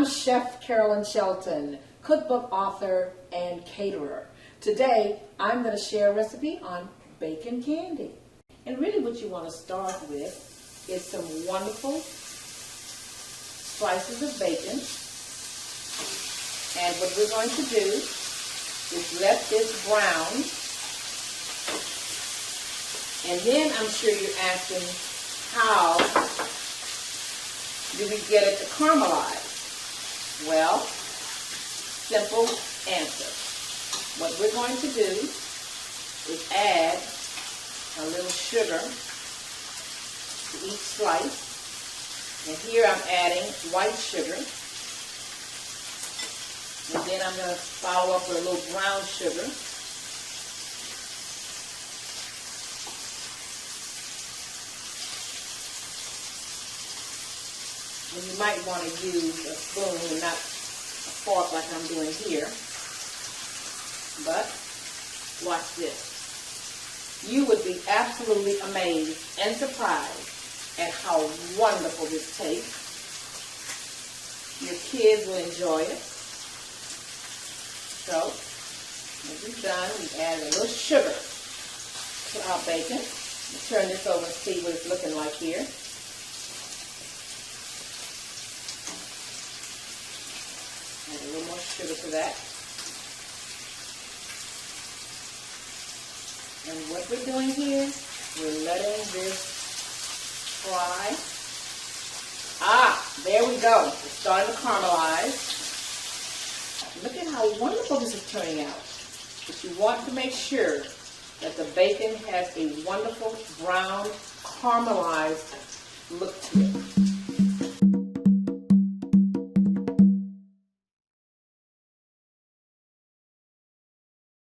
Chef Carolyn Shelton, cookbook author and caterer. Today, I'm going to share a recipe on bacon candy. And really what you want to start with is some wonderful slices of bacon. And what we're going to do is let this brown. And then I'm sure you're asking, how do we get it to caramelize? Well, simple answer. What we're going to do is add a little sugar to each slice. And here I'm adding white sugar. And then I'm going to follow up with a little brown sugar. And you might want to use a spoon and not a fork like I'm doing here. But watch this. You would be absolutely amazed and surprised at how wonderful this tastes. Your kids will enjoy it. So, when we're done, we add a little sugar to our bacon. We'll turn this over and see what it's looking like here. Add a little more sugar to that. And what we're doing here, we're letting this fry. There we go. It's starting to caramelize. Look at how wonderful this is turning out. But you want to make sure that the bacon has a wonderful brown caramelized look to it.